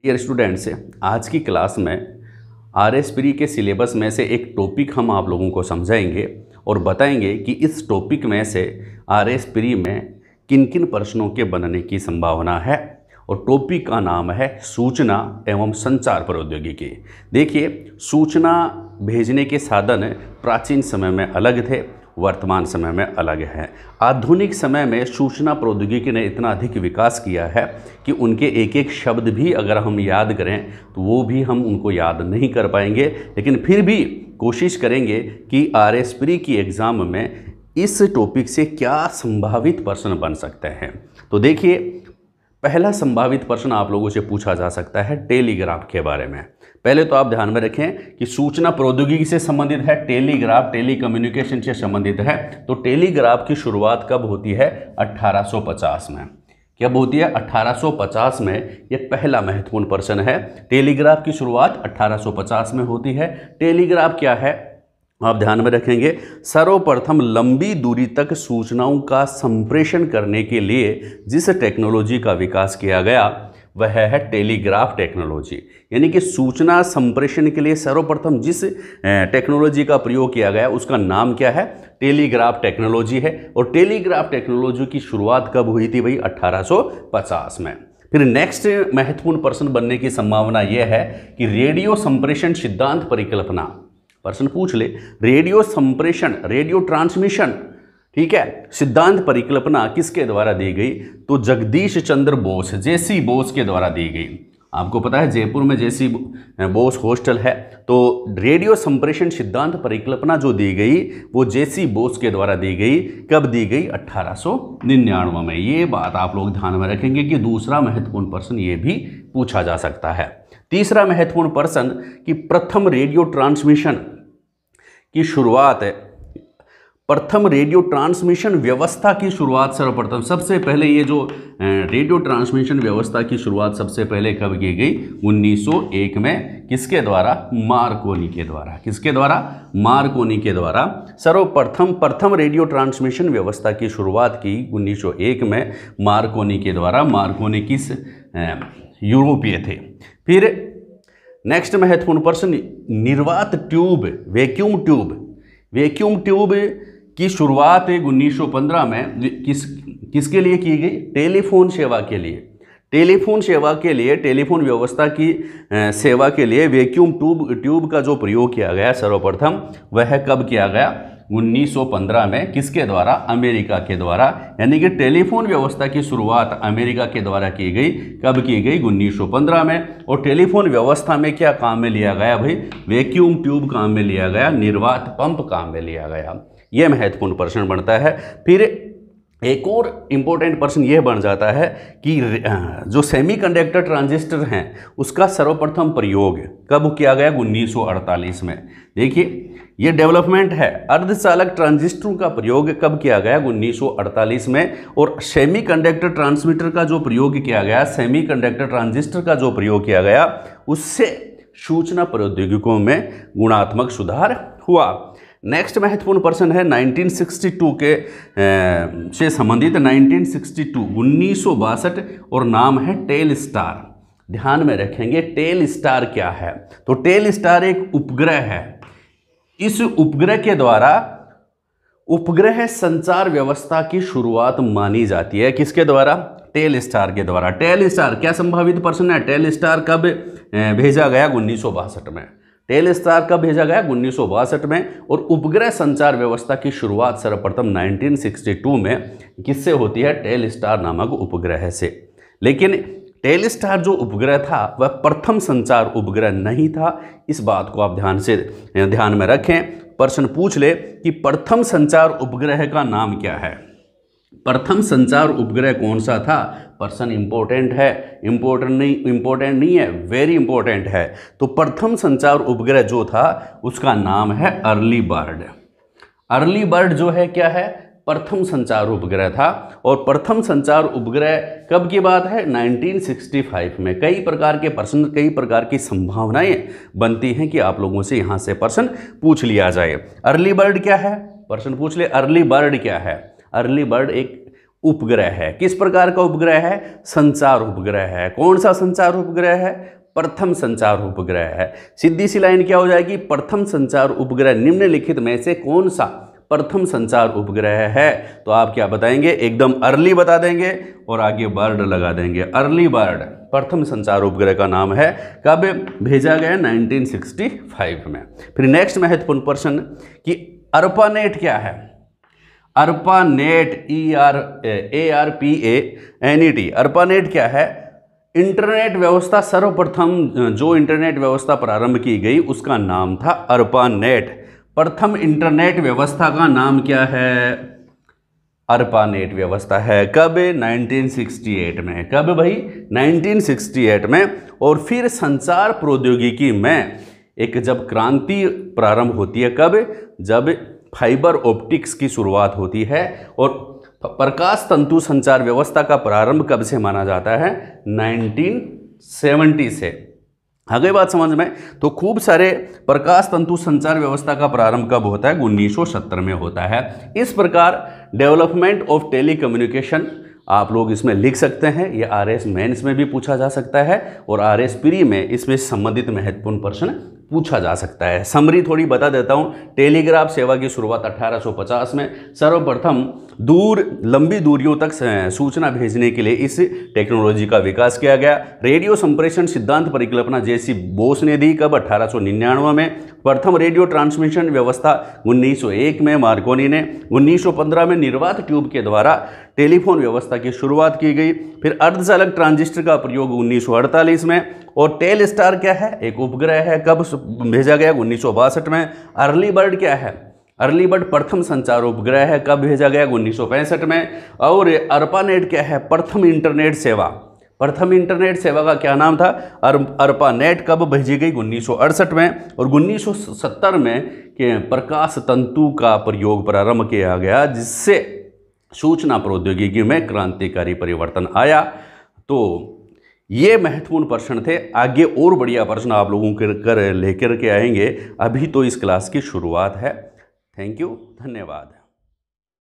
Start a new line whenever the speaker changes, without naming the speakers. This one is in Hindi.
डियर स्टूडेंट्स, आज की क्लास में आरएस प्री के सिलेबस में से एक टॉपिक हम आप लोगों को समझाएंगे और बताएंगे कि इस टॉपिक में से आरएस प्री में किन किन प्रश्नों के बनने की संभावना है। और टॉपिक का नाम है सूचना एवं संचार प्रौद्योगिकी। देखिए, सूचना भेजने के साधन प्राचीन समय में अलग थे, वर्तमान समय में अलग है। आधुनिक समय में सूचना प्रौद्योगिकी ने इतना अधिक विकास किया है कि उनके एक एक शब्द भी अगर हम याद करें तो वो भी हम उनको याद नहीं कर पाएंगे, लेकिन फिर भी कोशिश करेंगे कि आरएस प्री की एग्ज़ाम में इस टॉपिक से क्या संभावित प्रश्न बन सकते हैं। तो देखिए, पहला संभावित प्रश्न आप लोगों से पूछा जा सकता है टेलीग्राफ के बारे में। पहले तो आप ध्यान में रखें कि सूचना प्रौद्योगिकी से संबंधित है, टेलीग्राफ टेली कम्युनिकेशन से संबंधित है। तो टेलीग्राफ की शुरुआत कब होती है? 1850 में। कब होती है? 1850 में। यह पहला महत्वपूर्ण प्रश्न है। टेलीग्राफ की शुरुआत 1850 में होती है। टेलीग्राफ क्या है आप ध्यान में रखेंगे। सर्वप्रथम लंबी दूरी तक सूचनाओं का संप्रेषण करने के लिए जिस टेक्नोलॉजी का विकास किया गया वह है टेलीग्राफ टेक्नोलॉजी। यानी कि सूचना संप्रेषण के लिए सर्वप्रथम जिस टेक्नोलॉजी का प्रयोग किया गया उसका नाम क्या है? टेलीग्राफ टेक्नोलॉजी है। और टेलीग्राफ टेक्नोलॉजी की शुरुआत कब हुई थी भाई? 1850 में। फिर नेक्स्ट महत्वपूर्ण प्रश्न बनने की संभावना यह है कि रेडियो संप्रेषण सिद्धांत परिकल्पना। प्रश्न पूछ ले, रेडियो संप्रेषण, रेडियो ट्रांसमिशन, ठीक है, सिद्धांत परिकल्पना किसके द्वारा दी गई? तो जगदीश चंद्र बोस, जेसी बोस के द्वारा दी गई। आपको पता है जयपुर में जेसी बोस हॉस्टल है। तो रेडियो संप्रेषण सिद्धांत परिकल्पना जो दी गई वो जेसी बोस के द्वारा दी गई। कब दी गई? 1899 में। ये बात आप लोग ध्यान में रखेंगे कि दूसरा महत्वपूर्ण प्रश्न ये भी पूछा जा सकता है। तीसरा महत्वपूर्ण प्रश्न कि प्रथम रेडियो ट्रांसमिशन की शुरुआत है, प्रथम रेडियो ट्रांसमिशन व्यवस्था की शुरुआत सर्वप्रथम, सबसे पहले ये जो रेडियो ट्रांसमिशन व्यवस्था की शुरुआत सबसे पहले कब की गई? 1901 में। किसके द्वारा? मार्कोनी के द्वारा। किसके द्वारा? मार्कोनी के द्वारा प्रथम रेडियो ट्रांसमिशन व्यवस्था की शुरुआत की 1901 में मार्कोनी के द्वारा। मार्कोनी किस यूरोपीय थे। फिर नेक्स्ट महत्वपूर्ण प्रश्न, निर्वात tube, vacuum tube. Vacuum tube की शुरुआत 1915 में किसके लिए की गई? टेलीफोन सेवा के लिए। टेलीफोन सेवा के लिए, टेलीफोन व्यवस्था की सेवा के लिए वैक्यूम ट्यूब का जो प्रयोग किया गया सर्वप्रथम, वह कब किया गया? 1915 में। किसके द्वारा? अमेरिका के द्वारा। यानी कि टेलीफोन व्यवस्था की शुरुआत अमेरिका के द्वारा की गई। कब की गई? 1915 में। और टेलीफोन व्यवस्था में क्या काम में लिया गया भाई? वैक्यूम ट्यूब काम में लिया गया, निर्वात पंप काम में लिया गया। यह महत्वपूर्ण प्रश्न बनता है। फिर एक और इम्पोर्टेंट प्रश्न यह बन जाता है कि जो सेमीकंडक्टर ट्रांजिस्टर हैं उसका सर्वप्रथम प्रयोग कब किया गया? 1948 में। देखिए, ये डेवलपमेंट है। अर्धचालक ट्रांजिस्टरों का प्रयोग कब किया गया? 1948 में। और सेमीकंडक्टर ट्रांसमीटर का जो प्रयोग किया गया, सेमीकंडक्टर ट्रांजिस्टर का जो प्रयोग किया गया, उससे सूचना प्रौद्योगिकियों में गुणात्मक सुधार हुआ। नेक्स्ट महत्वपूर्ण प्रश्न है 1962 के से संबंधित। 1962 और नाम है टेलस्टार। ध्यान में रखेंगे टेलस्टार क्या है? तो टेलस्टार एक उपग्रह है। इस उपग्रह के द्वारा उपग्रह संचार व्यवस्था की शुरुआत मानी जाती है। किसके द्वारा? टेलस्टार के द्वारा। टेलस्टार क्या संभावित प्रश्न है? टेलस्टार कब भेजा गया? 1962 में। टेलस्टार कब भेजा गया? 1962 में। और उपग्रह संचार व्यवस्था की शुरुआत सर्वप्रथम 1962 में किससे होती है? टेलस्टार नामक उपग्रह से। लेकिन टेलस्टार जो उपग्रह था वह प्रथम संचार उपग्रह नहीं था। इस बात को आप ध्यान में रखें। प्रश्न पूछ ले कि प्रथम संचार उपग्रह का नाम क्या है? प्रथम संचार उपग्रह कौन सा था? प्रश्न इंपॉर्टेंट है, इंपॉर्टेंट नहीं है, वेरी इंपॉर्टेंट है। तो प्रथम संचार उपग्रह जो था उसका नाम है अर्ली बर्ड। अर्ली बर्ड जो है क्या है? प्रथम संचार उपग्रह था। और प्रथम संचार उपग्रह कब की बात है? 1965 में। कई प्रकार के प्रश्न, कई प्रकार की संभावनाएं बनती हैं कि आप लोगों से यहां से प्रश्न पूछ लिया जाए। अर्ली बर्ड क्या है? प्रश्न पूछ ले, अर्ली बर्ड क्या है? अर्ली बर्ड एक उपग्रह है। किस प्रकार का उपग्रह है? संचार उपग्रह है। कौन सा संचार उपग्रह है? प्रथम संचार उपग्रह है। सीधी सी लाइन क्या हो जाएगी? प्रथम संचार उपग्रह निम्नलिखित में से कौन सा प्रथम संचार उपग्रह है? तो आप क्या बताएंगे? एकदम अर्ली बता देंगे और आगे बर्ड लगा देंगे। अर्ली बर्ड प्रथम संचार उपग्रह का नाम है। कब भेजा गया? 1965 में। फिर नेक्स्ट महत्वपूर्ण प्रश्न कि ARPANET क्या है? ARPANET ARPANET ARPANET क्या है? इंटरनेट व्यवस्था सर्वप्रथम जो इंटरनेट व्यवस्था प्रारंभ की गई उसका नाम था ARPANET। प्रथम इंटरनेट व्यवस्था का नाम क्या है? ARPANET व्यवस्था है। कब? 1968 में। कब भाई? 1968 में। और फिर संचार प्रौद्योगिकी में एक जब क्रांति प्रारंभ होती है, कब? जब फाइबर ऑप्टिक्स की शुरुआत होती है। और प्रकाश तंतु संचार व्यवस्था का प्रारंभ कब से माना जाता है? 1970 से। आ गई बात समझ में? तो खूब सारे प्रकाश तंतु संचार व्यवस्था का प्रारंभ कब होता है? 1970 में होता है। इस प्रकार डेवलपमेंट ऑफ टेलीकम्युनिकेशन आप लोग इसमें लिख सकते हैं। ये RS मेंस में भी पूछा जा सकता है और RS प्री में इसमें संबंधित महत्वपूर्ण प्रश्न पूछा जा सकता है। समरी थोड़ी बता देता हूँ। टेलीग्राफ सेवा की शुरुआत 1850 में सर्वप्रथम लंबी दूरियों तक सूचना भेजने के लिए इस टेक्नोलॉजी का विकास किया गया। रेडियो संप्रेषण सिद्धांत परिकल्पना जैसी बोस ने दी। कब? 1899 में। प्रथम रेडियो ट्रांसमिशन व्यवस्था 1901 में मार्कोनी ने। 1915 में निर्वात ट्यूब के द्वारा टेलीफोन व्यवस्था की शुरुआत की गई। फिर अर्धचालक ट्रांजिस्टर का प्रयोग 1948 में। और टेल स्टार क्या है? एक उपग्रह है। कब भेजा गया? 1962 में। अर्ली बर्ड क्या है? अर्ली बर्ड प्रथम संचार उपग्रह है। कब भेजा गया? 1965 में। और ARPANET क्या है? प्रथम इंटरनेट सेवा। प्रथम इंटरनेट सेवा का क्या नाम था? ARPANET। कब भेजी गई? 1968 में। और 1970 में प्रकाश तंतु का प्रयोग प्रारंभ किया गया, जिससे सूचना प्रौद्योगिकी में क्रांतिकारी परिवर्तन आया। तो ये महत्वपूर्ण प्रश्न थे। आगे और बढ़िया प्रश्न आप लोगों के लेकर के आएंगे। अभी तो इस क्लास की शुरुआत है। थैंक यू, धन्यवाद।